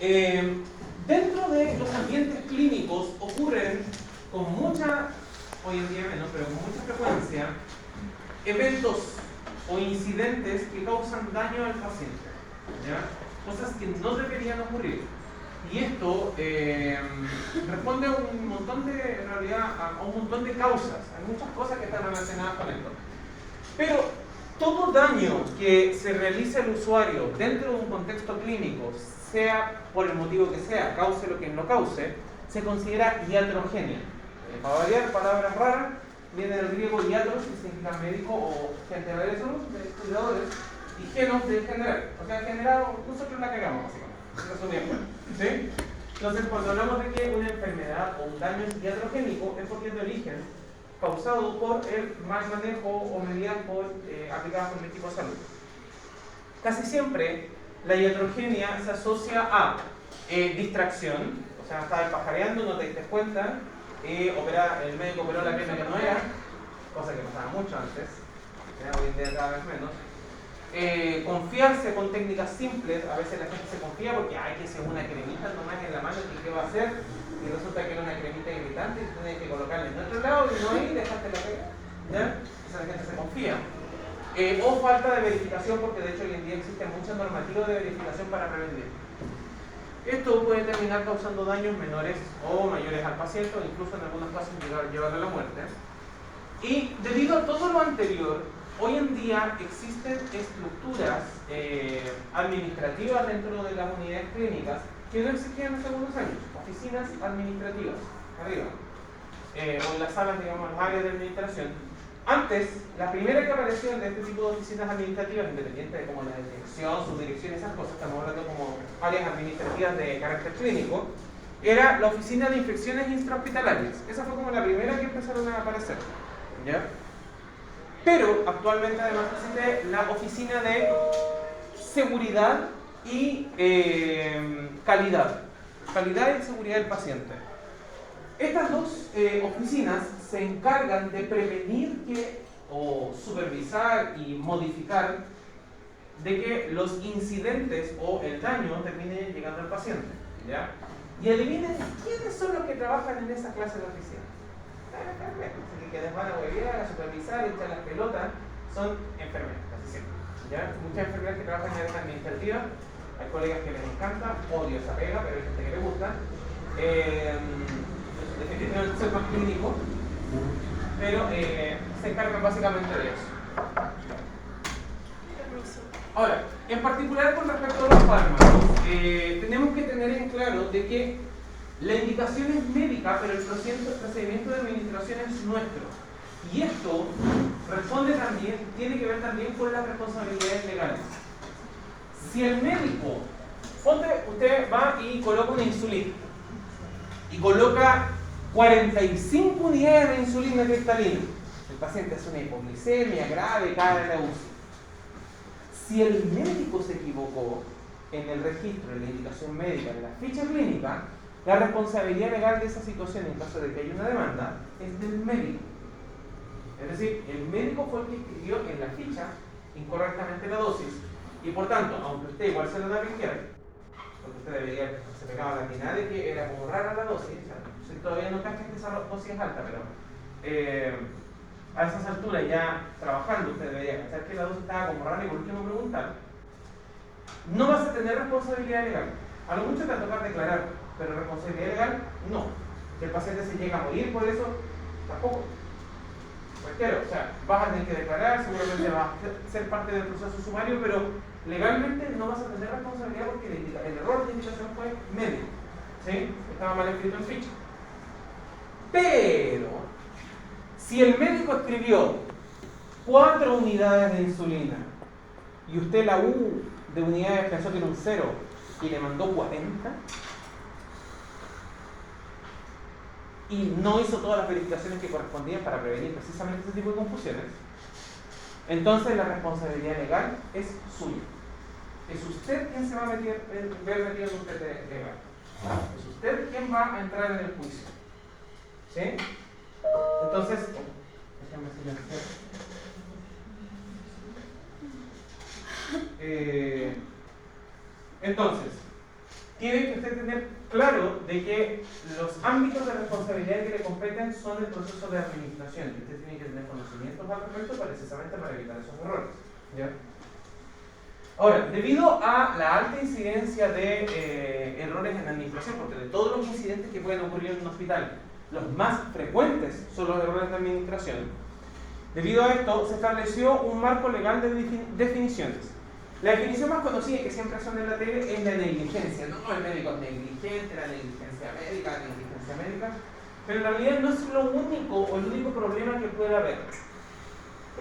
Dentro de los ambientes clínicos ocurren con mucha, hoy en día menos, pero con mucha frecuencia, eventos o incidentes que causan daño al paciente, ¿ya? Cosas que no deberían ocurrir. Y esto responde a un montón de, en realidad, a un montón de causas. Hay muchas cosas que están relacionadas con esto. Pero todo daño que se realice al usuario dentro de un contexto clínico, sea por el motivo que sea, cause lo que no cause, se considera iatrogenia. Para variar, palabras raras, viene del griego iatros, que significa médico o gente de esos, de cuidadores, y genos de generar. O sea, generado, nosotros la cagamos, básicamente. ¿Sí? Entonces, cuando hablamos de que una enfermedad o un daño es iatrogénico, es porque es de origen causado por el mal manejo o medidas aplicadas por el equipo de salud. Casi siempre la iatrogenia se asocia a distracción, o sea, estabas pajareando, no te diste cuenta, el médico operó la pierna que no era, cosa que pasaba mucho antes, hoy en día cada vez menos. Confiarse con técnicas simples, a veces la gente se confía porque hay que hacer una cremita nomás en la mano y qué va a hacer, y resulta que era una cremita irritante y tienes que colocarla en otro lado y no ahí, dejaste la pega, ¿ya? Esa gente se confía. O falta de verificación, porque de hecho hoy en día existe mucha normativa de verificación para prevenir. Esto puede terminar causando daños menores o mayores al paciente, o incluso en algunos casos llevarlo a la muerte. Y debido a todo lo anterior, hoy en día existen estructuras administrativas dentro de las unidades clínicas que no existían hace algunos años, oficinas administrativas, arriba, o en las salas, digamos, las áreas de administración. Antes, la primera que apareció de este tipo de oficinas administrativas, independientes de como la dirección, subdirección, esas cosas, estamos hablando como áreas administrativas de carácter clínico, era la oficina de infecciones intrahospitalarias. Esa fue como la primera que empezaron a aparecer, ¿ya? Pero actualmente además existe la oficina de seguridad y calidad y seguridad del paciente. Estas dos oficinas se encargan de prevenir o supervisar y modificar de que los incidentes o el daño termine llegando al paciente, ¿ya? Y adivinen quiénes son los que trabajan en esa clase de oficina. Así que les van a huevear, a supervisar, a echar las pelotas, son enfermeras, casi siempre, ¿ya? Muchas enfermeras que trabajan en áreas administrativas, hay colegas que les encanta, odio esa pega, pero hay gente que le gusta. Definitivamente soy más clínico, pero se encargan básicamente de eso. Ahora, en particular con respecto a los fármacos, tenemos que tener en claro de que la indicación es médica, pero el procedimiento de administración es nuestro. Y esto tiene que ver también con las responsabilidades legales. Si el médico, usted va y coloca una insulina, y coloca 45 unidades de insulina cristalina, el paciente hace una hipoglicemia grave, cae en la UCI. Si el médico se equivocó en el registro de la indicación médica de la ficha clínica, la responsabilidad legal de esa situación, en caso de que haya una demanda, es del médico. Es decir, el médico fue el que escribió en la ficha incorrectamente la dosis, y por tanto, aunque usted igual se lo da a pinquear, porque usted debería, se pegaba la quinada de que era como rara la dosis, o sea, si todavía no cacha que esa dosis es alta, pero a esas alturas ya trabajando usted debería cachar que la dosis estaba como rara y por último preguntar. No vas a tener responsabilidad legal. A lo mucho te va a tocar declarar, pero responsabilidad legal no. Si el paciente se llega a morir por eso, tampoco. Cualquiera, o sea, vas a tener que declarar, seguramente vas a ser parte del proceso sumario, pero legalmente no vas a tener responsabilidad porque el error de indicación fue médico, ¿sí? Estaba mal escrito en ficha. Pero, si el médico escribió 4 unidades de insulina y usted la U de unidades pensó que era un 0 y le mandó 40 y no hizo todas las verificaciones que correspondían para prevenir precisamente ese tipo de confusiones, entonces la responsabilidad legal es suya. Es usted quien se va a ver metido en un tete legal. Es usted quien va a entrar en el juicio. ¿Sí? Entonces, déjame silenciar. Entonces, tiene que usted tener claro de que los ámbitos de responsabilidad que le competen son el proceso de administración, y usted tiene que tener conocimientos al respecto precisamente para evitar esos errores. ¿Ya? Ahora, debido a la alta incidencia de errores en la administración, porque de todos los incidentes que pueden ocurrir en un hospital, los más frecuentes son los errores de administración, debido a esto se estableció un marco legal de definiciones. La definición más conocida, que siempre son en la tele, es la negligencia. No, el médico es negligente, la negligencia médica, pero en realidad no es lo único o el único problema que puede haber.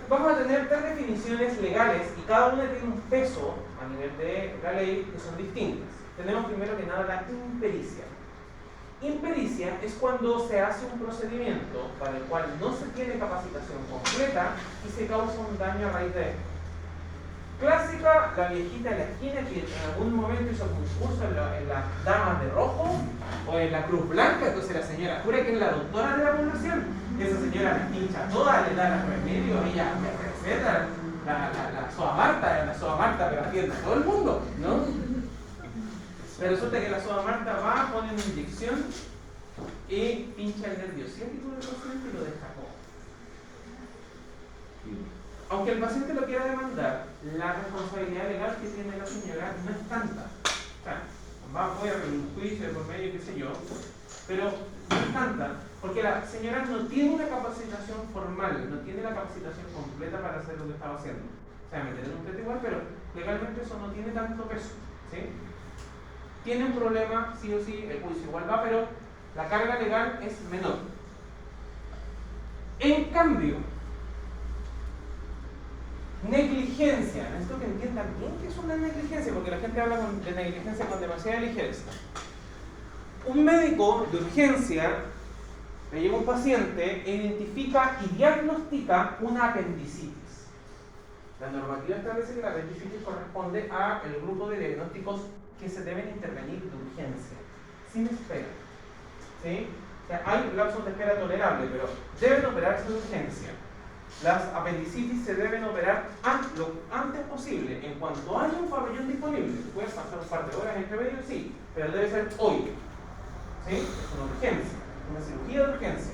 Vamos a tener 3 definiciones legales y cada una tiene un peso a nivel de la ley que son distintas. Tenemos primero que nada la impericia. Impericia es cuando se hace un procedimiento para el cual no se tiene capacitación completa y se causa un daño a raíz de esto. Clásica, la viejita de la esquina que en algún momento hizo concurso en las damas de rojo o en la Cruz Blanca, entonces la señora jura que es la doctora de la población. Esa señora me pincha toda, le da los remedios, ella me receta la soa Marta, pero atiende a todo el mundo, ¿no? Pero resulta que la soa Marta va, pone una inyección y pincha el nervio ciático del paciente y lo deja cojo. Aunque el paciente lo quiera demandar, la responsabilidad legal que tiene la señora no es tanta. O sea, voy a ver un juicio por medio, qué sé yo, pero no es tanta, porque la señora no tiene una capacitación formal, no tiene la capacitación completa para hacer lo que estaba haciendo. O sea, meter en un tete igual, pero legalmente eso no tiene tanto peso, ¿sí? Tiene un problema, sí o sí, el juicio igual va, pero la carga legal es menor. En cambio, negligencia. Necesito que entiendan bien qué es una negligencia, porque la gente habla de negligencia con demasiada ligereza. Un médico de urgencia le lleva un paciente e identifica y diagnostica una apendicitis. La normativa establece que la apendicitis corresponde al grupo de diagnósticos que se deben intervenir de urgencia, sin espera. ¿Sí? O sea, hay lapsos de espera tolerable, pero deben operarse de urgencia. Las apendicitis se deben operar lo antes posible. En cuanto haya un pabellón disponible, puede pasar un par de horas entre medio, sí, pero debe ser hoy. ¿Sí? Es una urgencia, una cirugía de urgencia.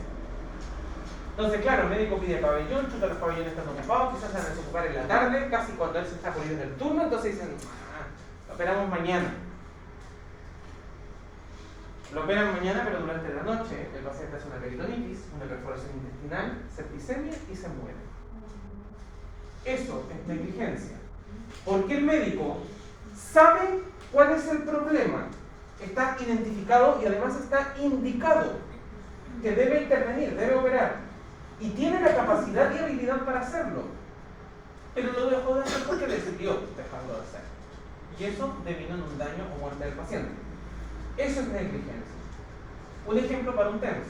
Entonces, claro, el médico pide pabellón, chuta, los pabellones están ocupados, quizás se van a desocupar en la tarde, casi cuando él se está por ir del turno, entonces dicen, lo operamos mañana. Lo operan mañana, pero durante la noche el paciente hace una peritonitis, una perforación intestinal, septicemia y se muere. Eso es negligencia. Porque el médico sabe cuál es el problema, está identificado y además está indicado que debe intervenir, debe operar, y tiene la capacidad y habilidad para hacerlo, pero lo dejó de hacer porque decidió dejarlo de hacer. Y eso devino en un daño o muerte del paciente. Eso es negligencia. Un ejemplo para un TENS.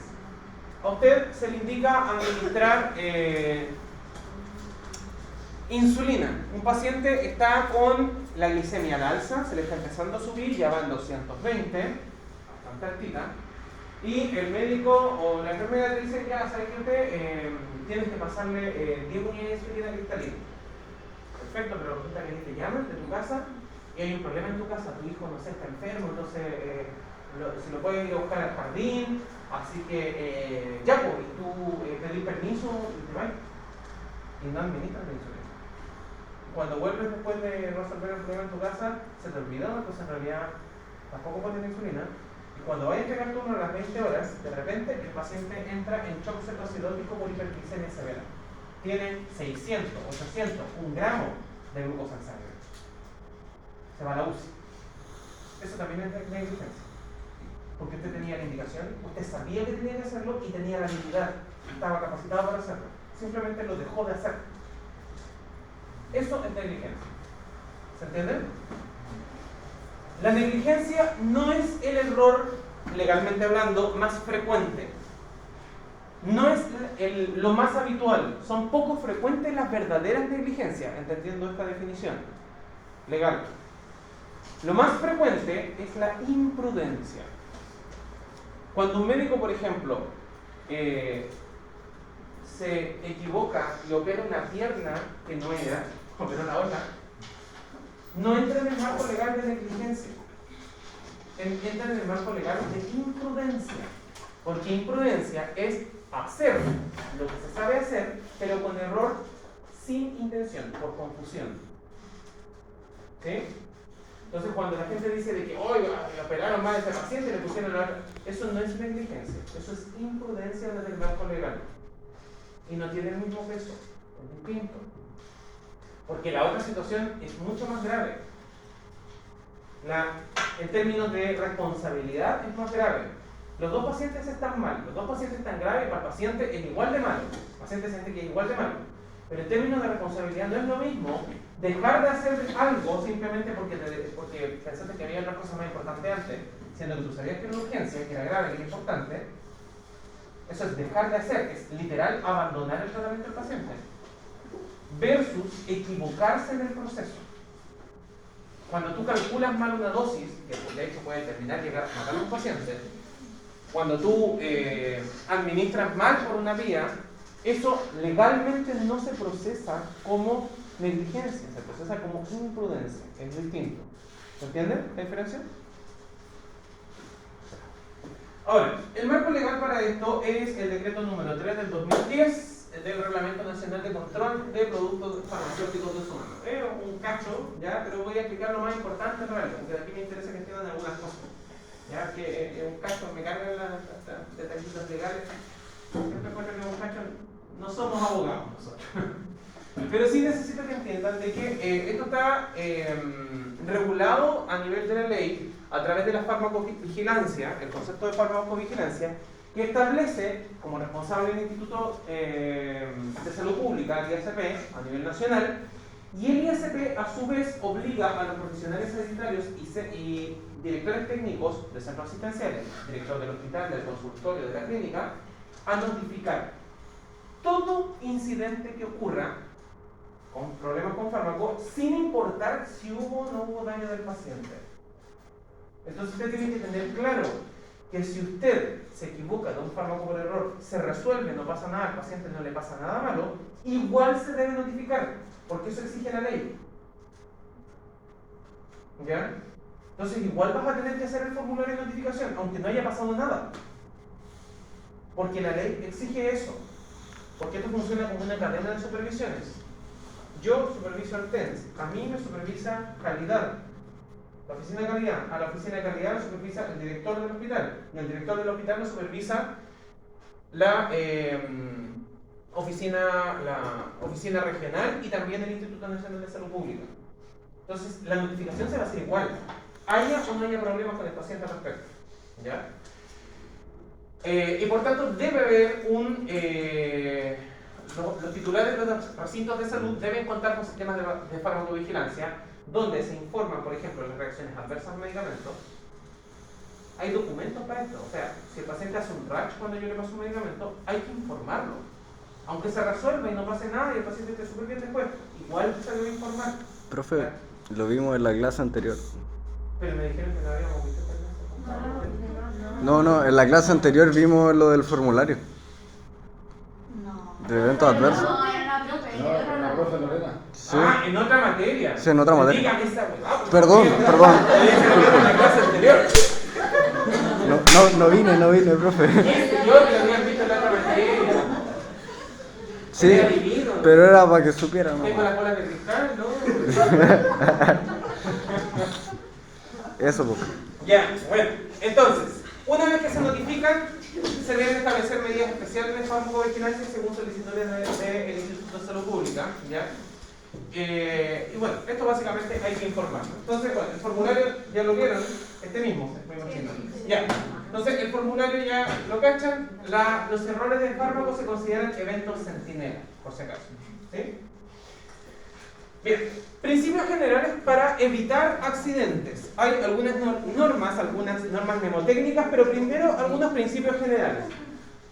A usted se le indica administrar insulina. Un paciente está con la glicemia al alza, se le está empezando a subir, ya va en 220, bastante altita, y el médico o la enfermera le dice, ya, ¿sabe qué usted? Tienes que pasarle 10 unidades de insulina cristalina. Perfecto, pero resulta que te llaman de tu casa y hay un problema en tu casa, tu hijo, no sé, está enfermo, entonces se lo puede ir a buscar al jardín, así que ya, pues, y tú pedís permiso y te vas y no administras la insulina. Cuando vuelves después de resolver el problema en tu casa, se te olvidó, entonces en realidad tampoco pones insulina. Y cuando vayas a entregar turno a las 20 horas, de repente el paciente entra en shock cetoacidótico por hiperglicemia severa. Tiene 600, 800, 1 gramo de glucosa en sangre. Se va a la UCI. Eso también es negligencia. Porque usted tenía la indicación, usted sabía que tenía que hacerlo y tenía la habilidad, estaba capacitado para hacerlo. Simplemente lo dejó de hacer. Eso es negligencia. ¿Se entiende? La negligencia no es el error, legalmente hablando, más frecuente. No es lo más habitual. Son poco frecuentes las verdaderas negligencias, entendiendo esta definición legal. Lo más frecuente es la imprudencia. Cuando un médico, por ejemplo, se equivoca y opera una pierna que no era, operó la otra, no entra en el marco legal de negligencia. entra en el marco legal de imprudencia. Porque imprudencia es hacer lo que se sabe hacer, pero con error sin intención, por confusión. ¿Sí? Entonces, cuando la gente dice de que hoy operaron mal a ese paciente y le pusieron la... Eso no es negligencia, eso es imprudencia desde el marco legal. Y no tiene el mismo peso, es distinto. Porque la otra situación es mucho más grave. En términos de responsabilidad es más grave. Los dos pacientes están mal, los dos pacientes están graves y para el paciente es igual de malo. El paciente siente que es igual de malo. Pero en términos de responsabilidad no es lo mismo dejar de hacer algo simplemente porque pensaste que había otra cosa más importante antes, siendo que tú sabías que era una urgencia, que era grave, que era importante. Eso es dejar de hacer, es literal abandonar el tratamiento del paciente. Versus equivocarse en el proceso. Cuando tú calculas mal una dosis, que de hecho puede terminar llegar a matar a un paciente, cuando tú administras mal por una vía, eso legalmente no se procesa como negligencia, se procesa como imprudencia, es distinto. ¿Se entiende la diferencia? Ahora, el marco legal para esto es el decreto número 3 del 2010 del Reglamento Nacional de Control de Productos Farmacéuticos de Uso Humano. Es un cacho, ¿ya? Pero voy a explicar lo más importante en realidad, porque de aquí me interesa que entiendan algunas cosas. Ya que es un cacho, me cargan las detallitos legales. Siempre encuentro que es un cacho, no somos abogados nosotros. Pero sí necesito que entiendan de que esto está regulado a nivel de la ley a través de la farmacovigilancia, el concepto de farmacovigilancia, que establece como responsable del Instituto de Salud Pública, el ISP, a nivel nacional, y el ISP a su vez obliga a los profesionales sanitarios y directores técnicos de centros asistenciales, director del hospital, del consultorio, de la clínica, a notificar todo incidente que ocurra con problemas con fármaco, sin importar si hubo o no hubo daño del paciente. Entonces usted tiene que tener claro que si usted se equivoca de un fármaco por error, se resuelve, no pasa nada, al paciente no le pasa nada malo, igual se debe notificar, porque eso exige la ley. ¿Ya? Entonces igual vas a tener que hacer el formulario de notificación, aunque no haya pasado nada. Porque la ley exige eso. Porque esto funciona como una cadena de supervisiones. Yo superviso el TENS, a mí me supervisa calidad. La oficina de calidad, a la oficina de calidad lo supervisa el director del hospital, y el director del hospital lo supervisa la oficina regional y también el Instituto Nacional de Salud Pública. Entonces, la notificación se va a hacer igual, haya o no haya problemas con el paciente al respecto. ¿Ya? Y por tanto, debe haber los titulares de los recintos de salud deben contar con sistemas de farmacovigilancia, donde se informan, por ejemplo, las reacciones adversas a medicamentos. Hay documentos para esto. O sea, si el paciente hace un rash cuando yo le paso un medicamento, hay que informarlo. Aunque se resuelva y no pase nada y el paciente esté súper bien después, igual se debe informar. Profe, ¿ya? Lo vimos en la clase anterior. Pero me dijeron que no habíamos visto esta clase. No, en la clase anterior vimos lo del formulario. No. De eventos adversos. No, la profe Lorena. Sí. Ah, en otra materia. Sí, en otra materia. Dígame esa huevada, porque Perdón. en la clase anterior. No vine, profe. Yo que lo habían visto en la otra materia. Sí, pero era para que supieran. Tengo la cola de cristal, ¿no? Eso, pues. Ya, bueno, entonces, una vez que se notifican, se deben establecer medidas especiales de farmacovigilancia según solicitudes del Instituto de Salud Pública, ¿ya? Y bueno, esto básicamente hay que informarlo. Entonces, bueno, el formulario ya lo vieron, este mismo, me imagino. Ya, entonces el formulario ya lo cachan, los errores del fármaco se consideran eventos centinela, por si acaso, ¿sí? Bien, principios generales para evitar accidentes. Hay algunas normas mnemotécnicas, pero primero algunos principios generales.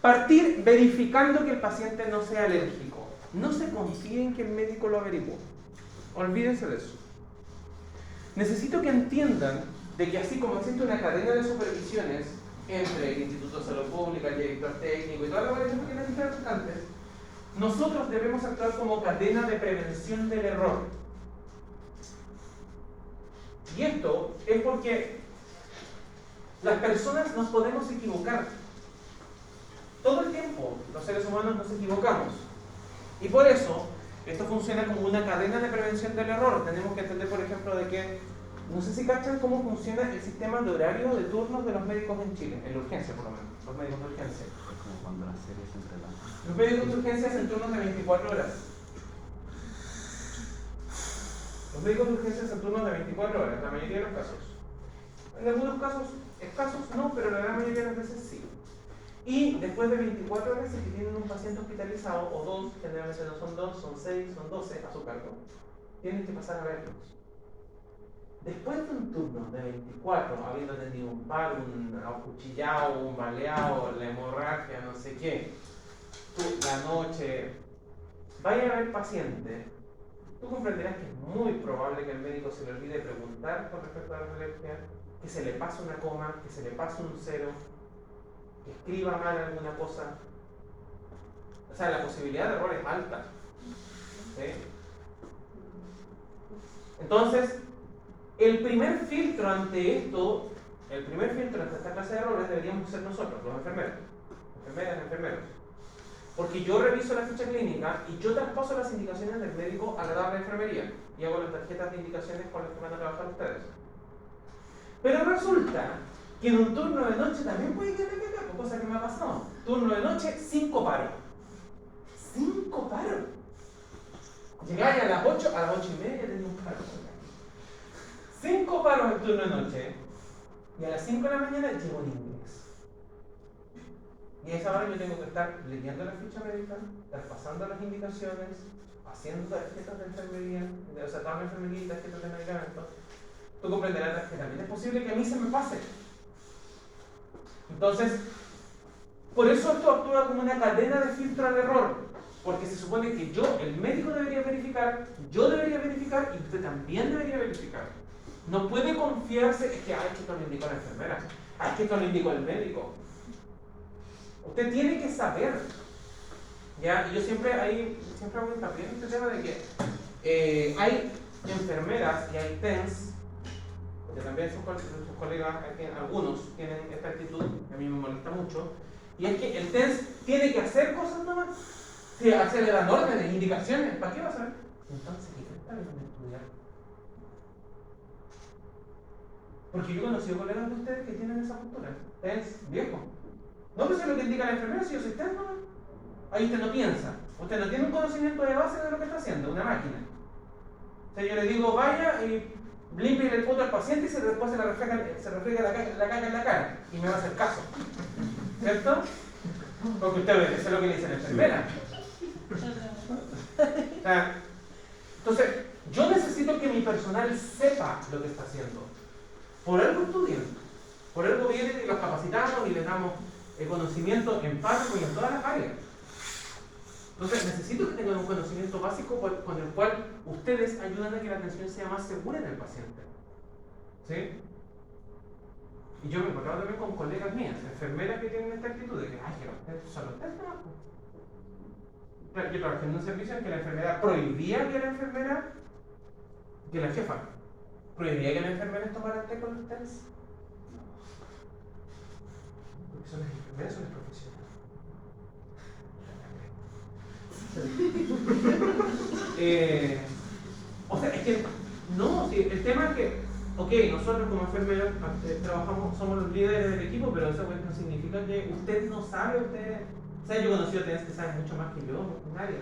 Partir verificando que el paciente no sea alérgico. No se confíe en que el médico lo averiguó. Olvídense de eso. Necesito que entiendan de que así como existe una cadena de supervisiones entre el Instituto de Salud Pública, el director técnico y todas las variables que necesitan antes, nosotros debemos actuar como cadena de prevención del error. Y esto es porque Las personas nos podemos equivocar. Todo el tiempo los seres humanos nos equivocamos. Y por eso, esto funciona como una cadena de prevención del error. Tenemos que entender, por ejemplo, de que, no sé si cachan cómo funciona el sistema de horario de turnos de los médicos en Chile, en la urgencia por lo menos, los médicos de urgencia. Es como cuando las series se entrelazan. Los médicos de urgencia hacen turnos de 24 horas. Los médicos de urgencia hacen turnos de 24 horas, la mayoría de los casos. En algunos casos escasos no, pero la gran mayoría de las veces sí. Y después de 24 horas, si tienen un paciente hospitalizado, o dos, generalmente no son dos, son 6, son 12 a su cargo, tienen que pasar a verlos. Después de un turno de 24, habiendo tenido un paro, un acuchillado, un baleado, la hemorragia, no sé qué, la noche, vaya a ver paciente, tú comprenderás que es muy probable que el médico se le olvide preguntar con respecto a la alergia, que se le pase una coma, que se le pase un cero, que escriba mal alguna cosa. O sea, la posibilidad de error es alta. ¿Sí? Entonces, el primer filtro ante esto, el primer filtro ante esta clase de errores deberíamos ser nosotros, los enfermeros, enfermeras, enfermeros. Porque yo reviso la ficha clínica y yo traspaso las indicaciones del médico a la tabla de enfermería y hago las tarjetas de indicaciones con las que van a trabajar ustedes. Pero resulta que en un turno de noche también puede que me caiga, cosa que me ha pasado. Turno de noche, 5 paros. 5 paros. Llegáis a las 8, a las 8 y media tenía un paro. 5 paros en turno de noche. Y a las 5 de la mañana llego en inglés. Y a esa hora yo tengo que estar leyendo la ficha médica, traspasando las indicaciones, haciendo tarjetas de enfermería, o sea, toda la enfermería y tarjetas de medicamentos. Tú comprenderás que también es posible que a mí se me pase. Entonces, por eso esto actúa como una cadena de filtro al error, porque se supone que yo, el médico debería verificar, yo debería verificar y usted también debería verificar. No puede confiarse, es que esto lo indicó la enfermera, es que esto lo indicó el médico. Usted tiene que saber. ¿Ya? Y yo siempre hago hincapié en este tema de que hay enfermeras y hay TENS, porque también sus colegas, algunos tienen esta actitud que a mí me molesta mucho, y es que el TENS tiene que hacer cosas nomás. Si hacerle las órdenes, indicaciones, ¿para qué va a saber? Entonces, ¿qué está bien estudiar? Porque yo he conocido colegas de ustedes que tienen esa postura. TENS viejo. No, pues es lo que indica la enfermera, si yo soy TENS, ¿no? Ahí usted no piensa. Usted no tiene un conocimiento de base de lo que está haciendo, una máquina. O sea, yo le digo, vaya y limpie el poto al paciente y después se refriega la caca en la cara. Y me va a hacer caso. ¿Cierto? Porque usted obedece lo que le dice la enfermera. O sea, entonces, yo necesito que mi personal sepa lo que está haciendo. Por algo estudian. Por algo vienen y los capacitamos y les damos el conocimiento en párrafo y en todas las áreas. Entonces, necesito que tengan un conocimiento básico con el cual ustedes ayudan a que la atención sea más segura en el paciente. ¿Sí? Y yo me he encontrado también con colegas mías, enfermeras que tienen esta actitud de que, que son los test, ¿no? Yo trabajé en un servicio en que la enfermera prohibía que la jefa prohibía que las enfermeras tomaran té con los test. Porque son las enfermeras, son las profesionales. O sea, es que no, sí, el tema es que, ok, nosotros como enfermeros trabajamos, somos los líderes del equipo, pero eso no significa que usted no sabe, o sea, yo he conocido TENS que saben mucho más que yo en área,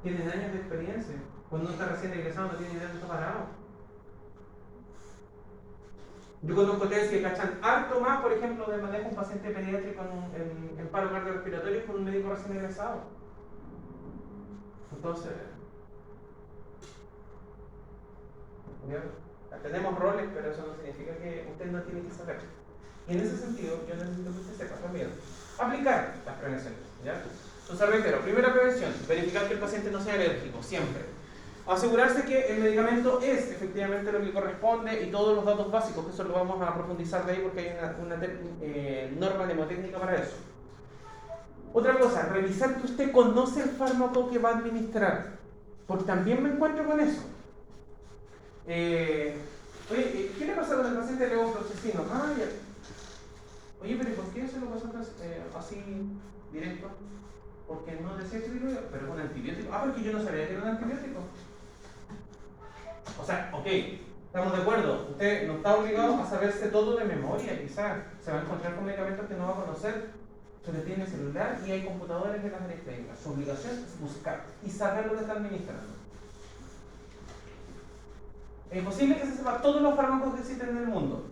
tienen años de experiencia, cuando uno está recién egresado no tiene idea de está parado. Yo conozco TENS que cachan harto más, por ejemplo, de manejo un paciente pediátrico en paro cardiorrespiratorio con un médico recién egresado. Entonces, tenemos roles, pero eso no significa que usted no tiene que saber. Y en ese sentido, yo necesito que usted sepa también aplicar las prevenciones. ¿Ya? Entonces, reitero, primera prevención, verificar que el paciente no sea alérgico, siempre. Asegurarse que el medicamento es efectivamente lo que corresponde y todos los datos básicos, que eso lo vamos a profundizar de ahí porque hay una norma mnemotécnica para eso. Otra cosa, revisar que usted conoce el fármaco que va a administrar, porque también me encuentro con eso. Oye, ¿qué le pasa con el paciente de levofloxacino? Ah, ya. Oye, pero ¿por qué se lo pasaste así directo? Porque no decía tiroides, pero es un antibiótico. Ah, porque yo no sabía que era un antibiótico. O sea, ok, estamos de acuerdo. Usted no está obligado a saberse todo de memoria, quizás. Se va a encontrar con medicamentos que no va a conocer, pero tiene celular y hay computadores en las áreas clínicas. Su obligación es buscar y saber lo que está administrando. Es imposible que se sepa todos los fármacos que existen en el mundo.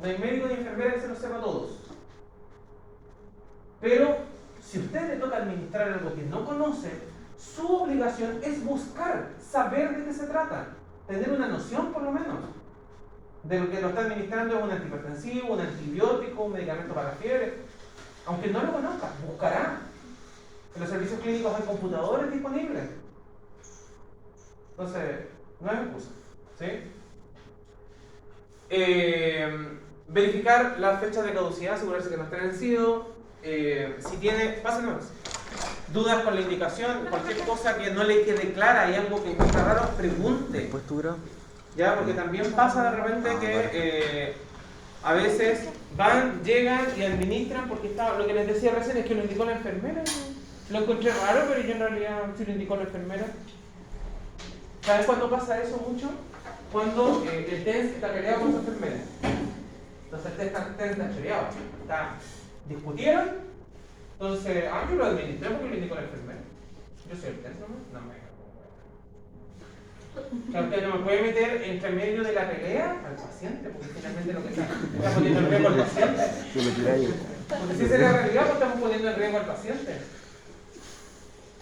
No hay médico ni enfermera que se los sepa todos. Pero si a usted le toca administrar algo que no conoce, su obligación es buscar, saber de qué se trata, tener una noción por lo menos de lo que lo está administrando. Es un antihipertensivo, un antibiótico, un medicamento para la fiebre. Aunque no lo conozca, buscará. En los servicios clínicos hay computadores disponibles. Entonces, no es excusa. ¿Sí? Verificar la fecha de caducidad, asegurarse que no esté vencido. Si tiene, pásenos dudas con la indicación, cualquier cosa que no le quede clara, hay algo que encuentra raro, pregunte. ¿Postura? Ya, porque también pasa de repente que a veces van, llegan y administran porque está, lo que les decía recién es que lo indicó la enfermera. Lo encontré raro, pero yo en realidad sí lo indicó la enfermera. ¿Sabes cuándo pasa eso mucho? Cuando el test está peleado con su enfermera. Entonces el test está peleado. Discutieron, entonces, yo lo administré porque lo indicó la enfermera. Yo soy el test, no me que usted no me puede meter entre medio de la pelea al paciente, porque finalmente lo que está poniendo en riesgo al paciente. Porque si esa es la realidad, pues estamos poniendo en riesgo al paciente.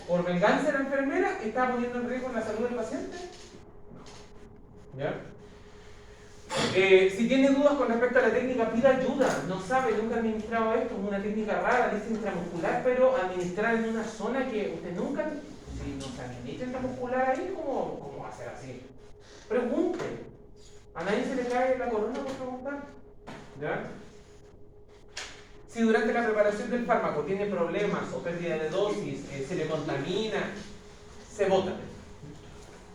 Por venganza de la enfermera, ¿está poniendo en riesgo la salud del paciente? ¿Ya? Si tiene dudas con respecto a la técnica, pida ayuda. No sabe, nunca ha administrado esto, es una técnica rara, dice intramuscular, pero administrar en una zona que usted nunca... Si no se administra intramuscular ahí, ¿cómo va a ser así? Pregunte. A nadie se le cae la corona por preguntar. ¿Ya? Si durante la preparación del fármaco tiene problemas o pérdida de dosis, se le contamina, se bota.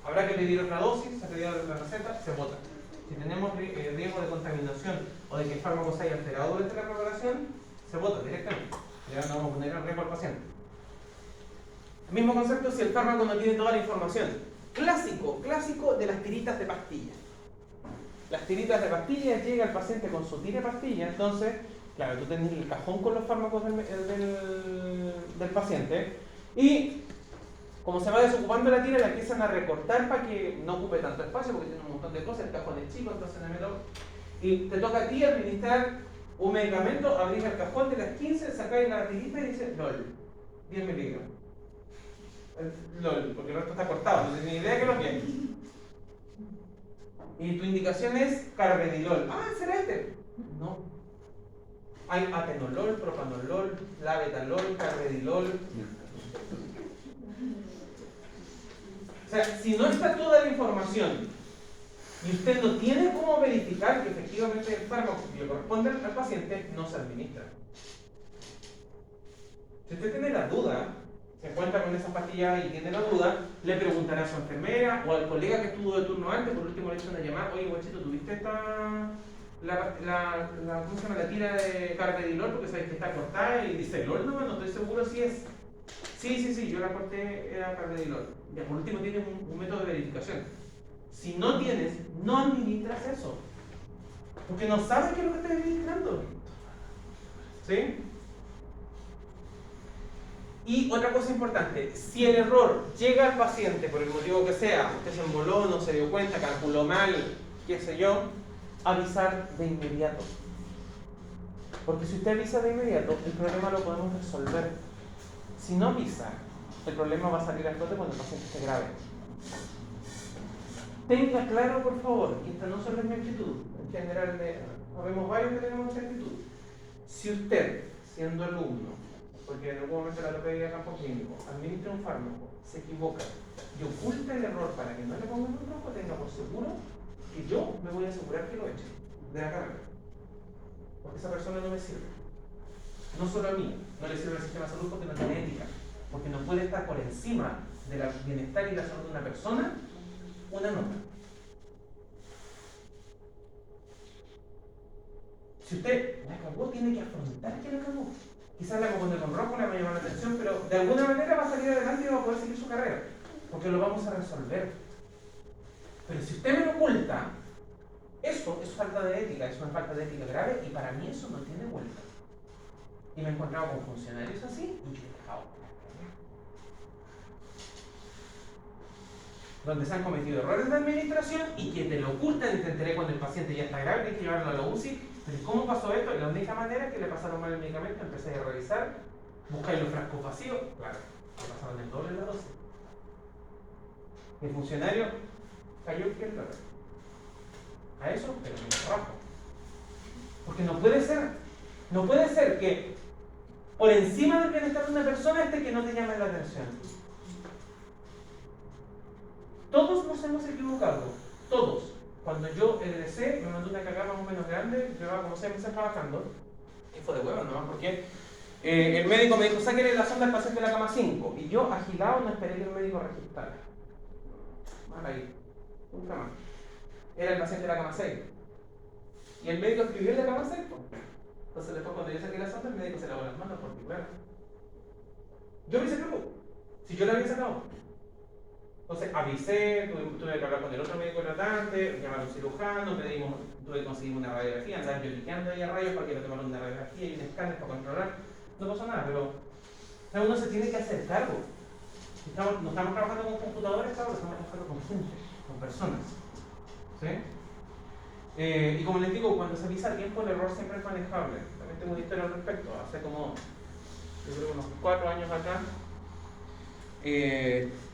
Habrá que pedir otra dosis, se ha pedido otra receta, se bota. Si tenemos riesgo de contaminación o de que el fármaco se haya alterado durante la preparación, se bota directamente. Ya no vamos a poner en riesgo al paciente. Mismo concepto si el fármaco no tiene toda la información. Clásico de las tiritas de pastillas. Las tiritas de pastillas, llega el paciente con su tira de pastillas, entonces, claro, tú tenés el cajón con los fármacos del paciente y como se va desocupando la tira, la empiezan a recortar para que no ocupe tanto espacio porque tiene un montón de cosas, el cajón es chico, entonces y te toca a ti administrar un medicamento, abrís el cajón de las 15, sacáis la tirita y dices LOL, 10 miligramos. LOL, porque el resto está cortado, no tienes ni idea que lo que hay. Y tu indicación es carvedilol. ¿Será este? No. Hay atenolol, propanolol, labetalol, carvedilol. O sea, si no está toda la información y usted no tiene cómo verificar que efectivamente el fármaco que le corresponde al paciente no se administra. Si usted tiene la duda, se encuentra con esa pastilla y tiene la duda, le preguntará a su enfermera o al colega que estuvo de turno antes, por último le echan a llamar, oye guachito, ¿tuviste ¿cómo se llama? La tira de carvedilol? Porque sabes que está cortada y dice LOL, no estoy seguro si es. Sí, yo la corté, era carvedilol. Ya, por último tienes un método de verificación. Si no tienes, no administras eso. Porque no sabes qué es lo que estás administrando. ¿Sí? Y otra cosa importante, si el error llega al paciente por el motivo que sea, usted se emboló, no se dio cuenta, calculó mal, qué sé yo, avisar de inmediato. Porque si usted avisa de inmediato, el problema lo podemos resolver. Si no avisa, el problema va a salir a flote cuando el paciente esté grave. Tenga claro, por favor, y esta no solo es mi actitud, en general habemos varios que tenemos esta actitud. Si usted, siendo alumno, porque en algún momento la ortopedia de campo clínico, administra un fármaco, se equivoca y oculta el error para que no le pongan un rojo, tenga por seguro que yo me voy a asegurar que lo eche de la carrera. Porque esa persona no me sirve. No solo a mí, no le sirve al sistema de salud porque no tiene ética, porque no puede estar por encima del bienestar y la salud de una persona una nota. Si usted la cagó, tiene que afrontar que la cagó. Quizás la va a poner con rojo, le va a llamar la atención, pero de alguna manera va a salir adelante y va a poder seguir su carrera. Porque lo vamos a resolver. Pero si usted me lo oculta, eso es falta de ética, es una falta de ética grave y para mí eso no tiene vuelta. Y me he encontrado con funcionarios así y he dejado. Donde se han cometido errores de administración y que te lo ocultan y te enteré cuando el paciente ya está grave, tienes que llevarlo a la UCI. Pero ¿cómo pasó esto? Y la única manera es que le pasaron mal el medicamento, empecé a revisar, buscáis los frascos vacíos, claro, le pasaron el doble de la dosis. El funcionario cayó que el error. A eso, pero me rajo. Porque no puede ser que por encima del bienestar de una persona esté que no te llame la atención. Todos nos hemos equivocado, todos. Cuando yo egresé, me mandó una cagada más o menos grande, llevaba como 6 meses trabajando, y fue de huevo nomás, porque el médico me dijo, sáquenle la sonda al paciente de la cama 5, y yo, agilado, no esperé que el médico registrara. Mal ahí, nunca más. Era el paciente de la cama 6. Y el médico escribió en la cama 6. Entonces después cuando yo saqué la sonda, el médico se lavó las manos por mi huevo. Yo me hice cargo, si yo la había sacado. Entonces avisé, tuve que hablar con el otro médico tratante, llamar a un cirujano, tuve que conseguir una radiografía, andar bioliqueando ahí a rayos para que le tomaran una radiografía y un escáner para controlar. No pasó nada, pero uno se tiene que hacer cargo. No estamos trabajando con computadores, estamos trabajando con gente, con personas. ¿Sí? Y como les digo, cuando se avisa a tiempo, el error siempre es manejable. También tengo una historia al respecto. Hace como, yo creo, unos 4 años acá,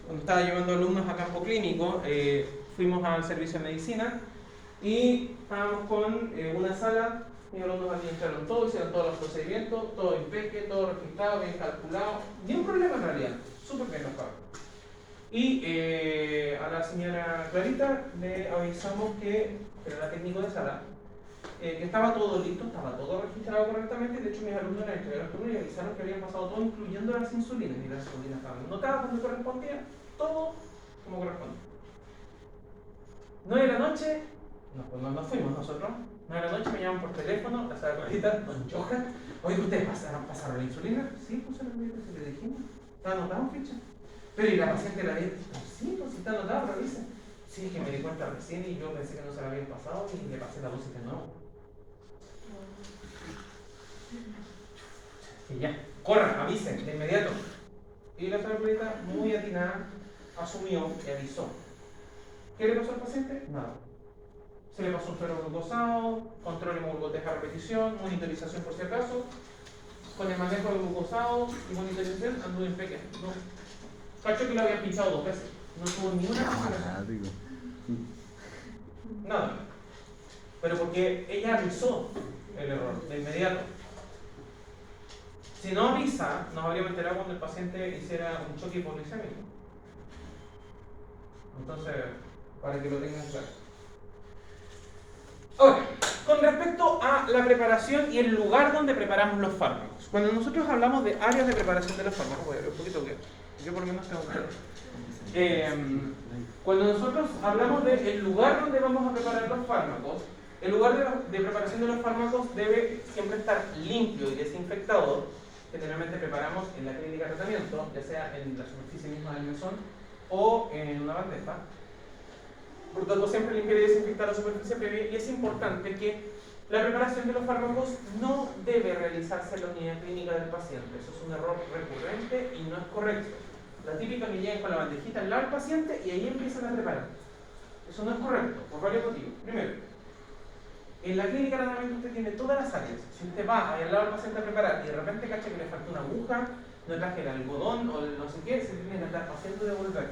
cuando estaba llevando alumnos a campo clínico, fuimos al servicio de medicina y estábamos con una sala, mis alumnos administraron todo, hicieron todos los procedimientos, todo impeque, todo registrado, bien calculado, ni un problema en realidad, súper bien los cabros. Y a la señora Clarita le avisamos que era técnico de sala, que estaba todo listo, estaba todo registrado correctamente. De hecho, mis alumnos le entregaron el turno y avisaron que habían pasado todo, incluyendo las insulinas, y las insulinas estaban notadas donde correspondía, todo como corresponde. 9 de la noche, nos fuimos nosotros. 9 de la noche me llaman por teléfono, la señora Clarita, don Johan, oye, ¿ustedes pasaron la insulina? Sí, pues se le dijimos, está anotado en ficha. Pero ¿y la paciente la dice? Sí, pues si está anotado, revisa. Sí, es que me di cuenta recién y yo pensé que no se la habían pasado y le pasé la dosis de nuevo. Y ya, corran, avisen, de inmediato. Y la señora muy atinada, asumió y avisó. ¿Qué le pasó al paciente? Nada. Se le pasó un suero glucosado, control hemoglucoteja a repetición, monitorización por si acaso. Con el manejo del glucosado y monitorización anduvo en pequeño. No. Cacho que lo habían pinchado 2 veces. No tuvo ni una complicación. Nada. Pero porque ella avisó el error de inmediato. Si no avisa, nos habríamos enterado cuando el paciente hiciera un choque hipoglicémico. Entonces, para que lo tengan claro. Ahora, con respecto a la preparación y el lugar donde preparamos los fármacos. Cuando nosotros hablamos de áreas de preparación de los fármacos, voy a ver un poquito que yo por lo menos tengo claro. Cuando nosotros hablamos del lugar donde vamos a preparar los fármacos, el lugar de preparación de los fármacos debe siempre estar limpio y desinfectado. Generalmente preparamos en la clínica de tratamiento, ya sea en la superficie misma del mesón o en una bandeja. Por lo tanto, siempre limpiar y desinfectar la superficie previa, y es importante que la preparación de los fármacos no debe realizarse en la unidad clínica del paciente. Eso es un error recurrente y no es correcto. La típica que llegan con la bandejita al lado del paciente y ahí empiezan a preparar. Eso no es correcto, por varios motivos. Primero, en la clínica de tratamiento usted tiene todas las áreas. Si usted va ahí al lado del paciente a preparar y de repente cacha que le falta una aguja, no traje el algodón o el no sé qué, se tiene que andar haciendo devolver.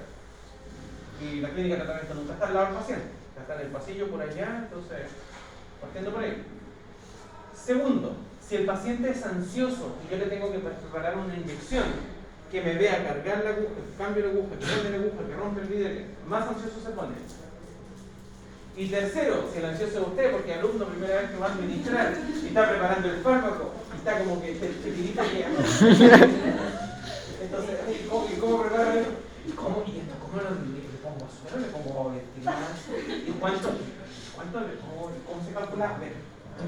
Y la clínica de tratamiento nunca está al lado del paciente, está en el pasillo por allá, entonces, partiendo por ahí. Segundo, si el paciente es ansioso y yo le tengo que preparar una inyección que me vea cargar la aguja, que cambie la aguja, que prende la aguja, que rompe el vidrio, más ansioso se pone. Y tercero, si el ansioso es usted, porque el alumno primera vez que va a administrar y está preparando el fármaco y está como que se tirita que entonces, ¿cómo preparo esto? ¿Cómo? ¿Y esto cómo le pongo suero? ¿Le pongo ventilar? ¿Y cuánto le pongo? ¿Cómo se calcula? A ver,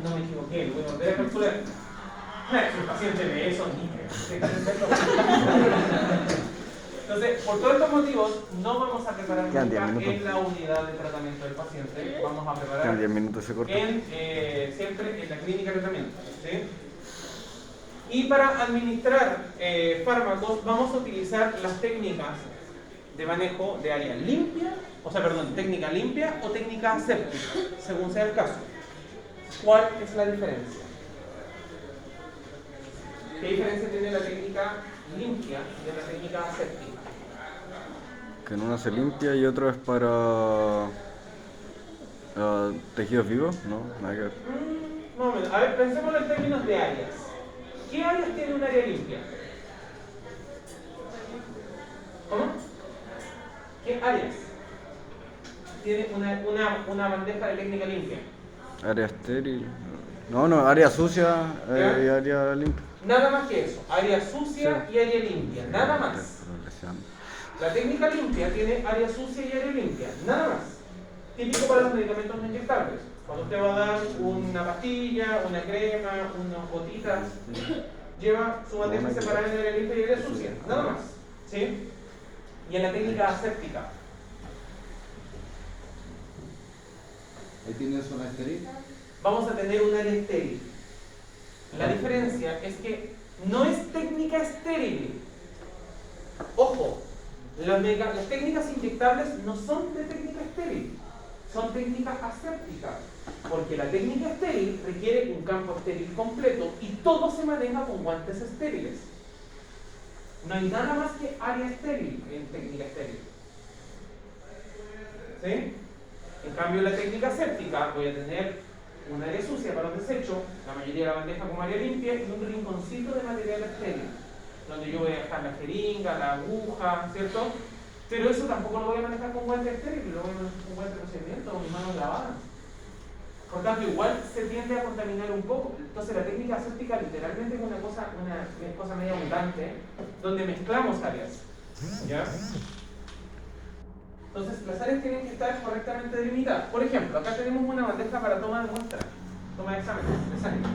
No me equivoqué, lo voy a volver a calcular. Si el paciente ve eso, ni que Entonces, por todos estos motivos, no vamos a preparar nunca en la unidad de tratamiento del paciente. Vamos a preparar 10 minutos se corta. Siempre en la clínica de tratamiento. ¿Sí? Y para administrar fármacos, vamos a utilizar las técnicas de manejo de área limpia, técnica limpia o técnica aséptica, según sea el caso. ¿Cuál es la diferencia? ¿Qué diferencia tiene la técnica limpia de la técnica aséptica? Que en una se limpia y otro es para tejidos vivos, ¿no? Nada que ver. Más o menos. A ver, pensemos en términos de áreas. ¿Qué áreas tiene un área limpia? ¿Cómo? ¿Qué áreas tiene una bandeja de técnica limpia? Área estéril. No, área sucia y área limpia. Nada más que eso. Área sucia y área limpia. Nada más. La técnica limpia tiene área sucia y área limpia. Nada más. Típico para los medicamentos no inyectables. Cuando usted va a dar una pastilla, una crema, unas gotitas, lleva su bandeja separada en área limpia y área sucia. Nada más. ¿Sí? Y en la técnica aséptica. ¿Ahí tiene zona estéril? Vamos a tener un área estéril. La diferencia es que no es técnica estéril. Ojo, las técnicas inyectables no son de técnica estéril, son técnicas asépticas. Porque la técnica estéril requiere un campo estéril completo y todo se maneja con guantes estériles. No hay nada más que área estéril en técnica estéril. ¿Sí? En cambio, en la técnica aséptica voy a tener un área sucia para los desechos, la mayoría de la bandeja como área limpia y un rinconcito de material estéril, donde yo voy a dejar la jeringa, la aguja, ¿cierto? Pero eso tampoco lo voy a manejar con guantes estériles, lo voy a manejar con guantes de procedimiento, con mis manos lavadas. Por tanto, igual se tiende a contaminar un poco. Entonces, la técnica aséptica literalmente es una cosa media abundante, donde mezclamos áreas. ¿Ya? Entonces, las áreas tienen que estar correctamente delimitadas. Por ejemplo, acá tenemos una bandeja para toma de muestra, toma de exámenes de sangre.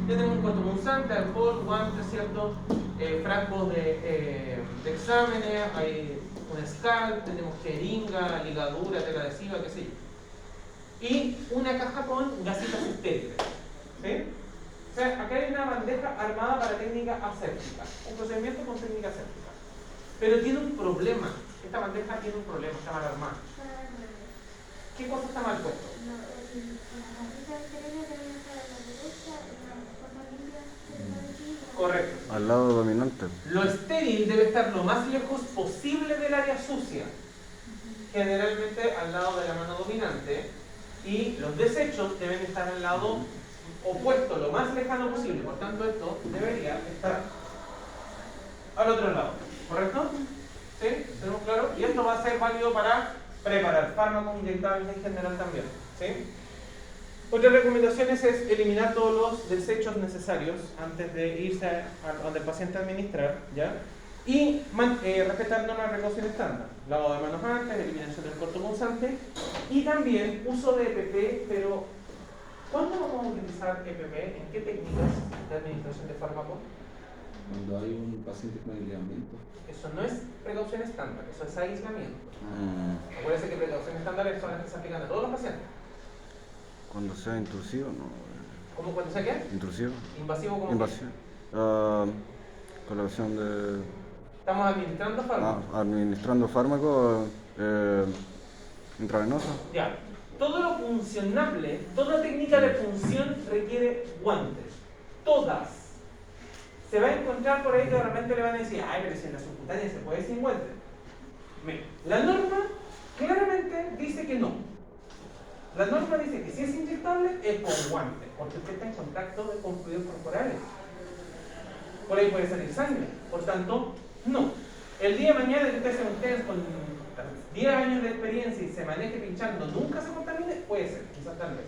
Ya tenemos un cortopunzante, alcohol, guantes, ¿cierto? Frascos de exámenes, hay un scalp, tenemos jeringa, ligadura, tela adhesiva, qué sé yo. Y una caja con gasitas estériles. ¿Sí? O sea, acá hay una bandeja armada para técnica aséptica, un procedimiento con técnica aséptica. Pero tiene un problema. Esta bandeja tiene un problema, está mal armada. ¿Qué cosa está mal puesto? Correcto. Al lado dominante. Lo estéril debe estar lo más lejos posible del área sucia, generalmente al lado de la mano dominante, y los desechos deben estar al lado opuesto, lo más lejano posible. Por tanto, esto debería estar al otro lado. ¿Correcto? ¿Sí? ¿Tenemos claro? Y esto va a ser válido para preparar fármacos inyectables en general también. ¿Sí? Otras recomendaciones es eliminar todos los desechos necesarios antes de irse a donde el paciente administrar, ¿ya? Y respetar normas de precaución estándar. Lavado de manos antes, eliminación del cortopunzante y también uso de EPP, pero ¿cuándo vamos a utilizar EPP? ¿En qué técnicas de administración de fármacos? Cuando hay un paciente con aislamiento. Eso no es precaución estándar, eso es aislamiento. Acuérdense que precaución estándar son las que se aplican a todos los pacientes. Cuando sea intrusivo, no. ¿Cómo cuando sea qué? Intrusivo. Invasivo como Invasivo. Colocación de. Estamos administrando fármacos. Administrando fármacos intravenosos. Ya. Todo lo funcionable, toda técnica de función requiere guantes. Todas. Se va a encontrar por ahí que de repente le van a decir, ay, pero si en la subcutánea se puede sin guantes. La norma claramente dice que no. La norma dice que si es inyectable es con guantes, porque usted está en contacto con fluidos corporales. Por ahí puede salir sangre. Por tanto, no. El día de mañana que ustedes con 10 años de experiencia y se maneje pinchando, nunca se contamine, puede ser, quizás tal vez.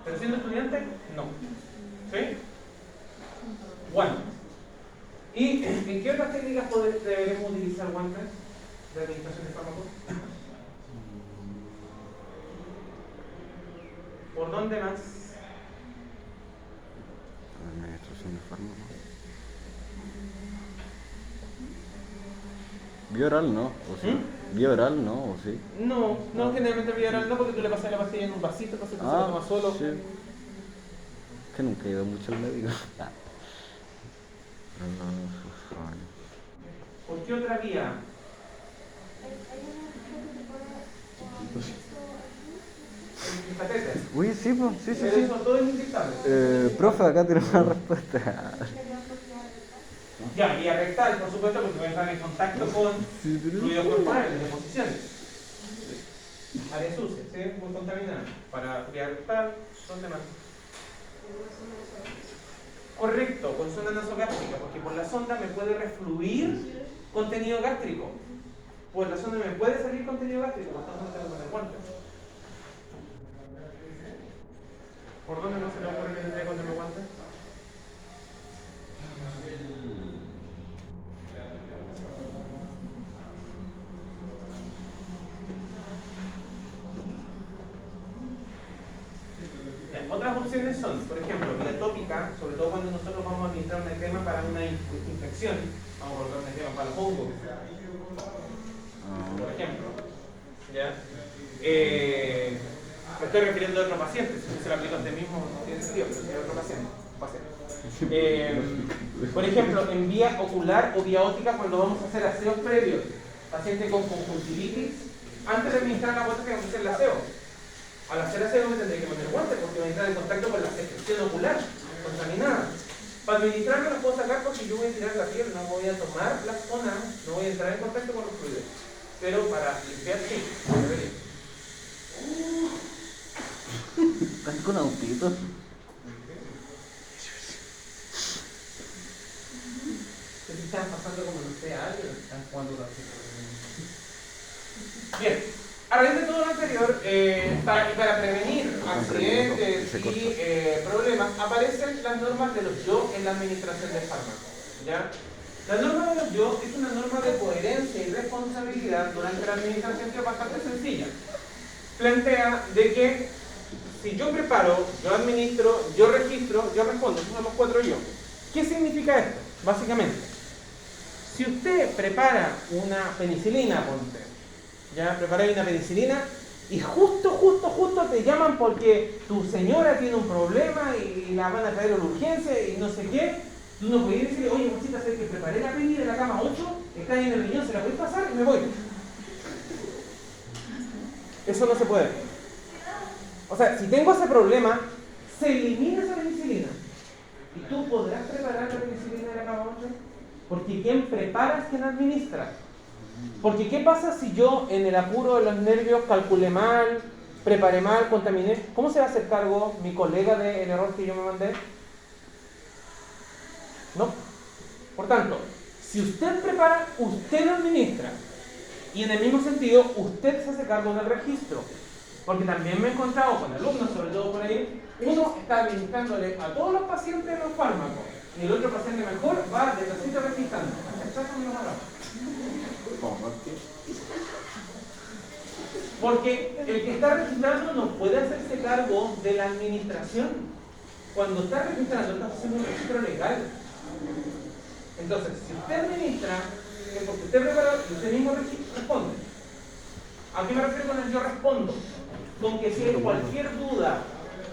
Pero siendo estudiante, no. ¿Sí? Guantes. ¿Y en qué otras técnicas deberemos utilizar guantes de administración de fármacos? ¿Por dónde más? administración de fármacos. Vía oral no, o sí. Vía oral no, o sí. No, generalmente vía oral no, porque tú le pasas la pastilla en un vasito, entonces tú se lo tomas solo. Sí. Que nunca he ido mucho al médico. ¿Por qué otra vía? El catéter. Uy, sí, pues, sí. Eso todo es inyectable. Profe, acá tiene una respuesta. Ya, vía rectal, por supuesto, porque va a entrar en contacto con fluidos corporales, deposiciones. Área sucia, ¿sí? Muy contaminada. Para vía rectal, ¿dónde más? Correcto, con sonda nasogástrica, porque por la sonda me puede refluir contenido gástrico. Por la sonda me puede salir contenido gástrico, por tanto no tengo que dar cuenta. ¿Por dónde no se le ocurre que tendría cuando me aguante? Otras opciones son, por ejemplo, vía tópica, sobre todo cuando nosotros vamos a administrar una crema para una infección, vamos a colocar una crema para los hongos, por ejemplo. ¿Ya? Me estoy refiriendo a otro paciente, si se lo aplico a usted mismo no tiene sentido, pero si es otro paciente. Por ejemplo, en vía ocular o vía óptica, cuando vamos a hacer aseos previos, paciente con conjuntivitis, antes de administrar la gota tenemos que hacer el aseo. Al hacer aseo me tendré que poner guantes porque va a entrar en contacto con la secreción ocular contaminada. Para administrarme lo puedo sacar porque yo voy a tirar la piel, no voy a tomar la zona, no voy a entrar en contacto con los fluidos. Pero para limpiar sí, debería. ¿Estás con autito? ¿Qué se están pasando como no sé algo? Están jugando la. Bien, a raíz de todo lo anterior, para prevenir accidentes y problemas, aparecen las normas de los yo en la administración de fármacos. ¿Ya? La norma de los yo es una norma de coherencia y responsabilidad durante la administración que es bastante sencilla. Plantea de que si yo preparo, yo administro, yo registro, yo respondo, esos son los 4 yo. ¿Qué significa esto? Básicamente, si usted prepara una penicilina, ponte, ya preparáis una penicilina y justo te llaman porque tu señora tiene un problema y la van a traer a la urgencia y no sé qué, tú no puedes decirle, oye, Mosita, sé que preparé la peli de la cama 8, está ahí en el riñón, se la puedes pasar y me voy. Eso no se puede. O sea, si tengo ese problema, se elimina esa penicilina. ¿Y tú podrás preparar la penicilina de la cama 8? Porque quien prepara es quien administra. Porque ¿qué pasa si yo en el apuro de los nervios calculé mal, preparé mal, contaminé? ¿Cómo se va a hacer cargo mi colega del error que yo me mandé? No. Por tanto, si usted prepara, usted lo administra. Y en el mismo sentido, usted se hace cargo del registro. Porque también me he encontrado con alumnos, sobre todo por ahí, uno está administrándole a todos los pacientes los fármacos y el otro paciente mejor va detrásito registrando. Porque el que está registrando no puede hacerse cargo de la administración. Cuando está registrando, está haciendo un registro legal. Entonces, si usted administra, es porque usted prepara y usted mismo responde. ¿A qué me refiero con el yo respondo? Con que si hay cualquier duda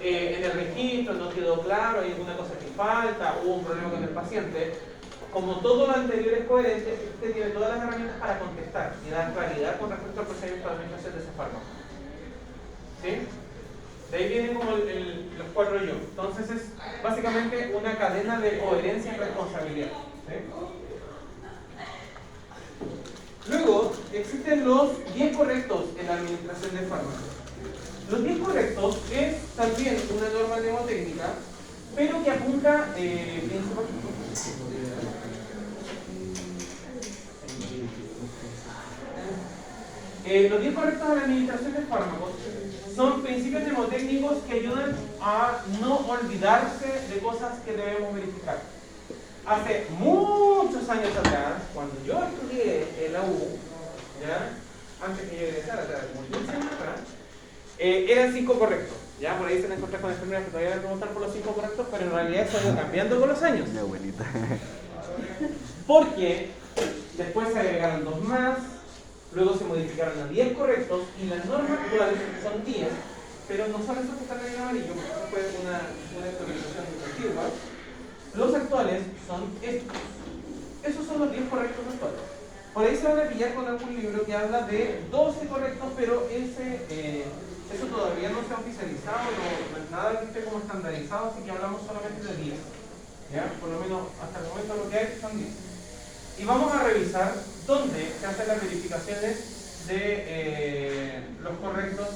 en el registro, no quedó claro, hay alguna cosa que falta, hubo un problema con el paciente, como todo lo anterior es coherente, usted tiene todas las herramientas para contestar y dar claridad con respecto al procedimiento de administración de ese fármaco. ¿Sí? De ahí vienen como los 4 yo. Entonces es básicamente una cadena de coherencia y responsabilidad. ¿Sí? Luego, existen los 10 correctos en la administración de fármacos. Los 10 correctos es también una norma mnemotécnica, pero que apunta los 10 correctos de la administración de fármacos son principios mnemotécnicos que ayudan a no olvidarse de cosas que debemos verificar. Hace muchos años atrás, cuando yo estudié en la U, ¿ya? Antes que yo egresara, como 15 años atrás, eran 5 correctos. Ya por ahí se van a encontrar con enfermeras que todavía van a preguntar por los 5 correctos, pero en realidad eso ha ido cambiando con los años. Mi abuelita. Porque después se agregaron 2 más, luego se modificaron a 10 correctos y las normas actuales son 10, pero no son esos que están en amarillo, porque eso fue una actualización antigua. Los actuales son estos. Esos son los 10 correctos actuales. Por ahí se van a pillar con algún libro que habla de 12 correctos, pero eso todavía no se ha oficializado, no es nada que esté como estandarizado, así que hablamos solamente de 10. ¿Ya? Por lo menos hasta el momento lo que hay son 10. Y vamos a revisar dónde se hacen las verificaciones de los correctos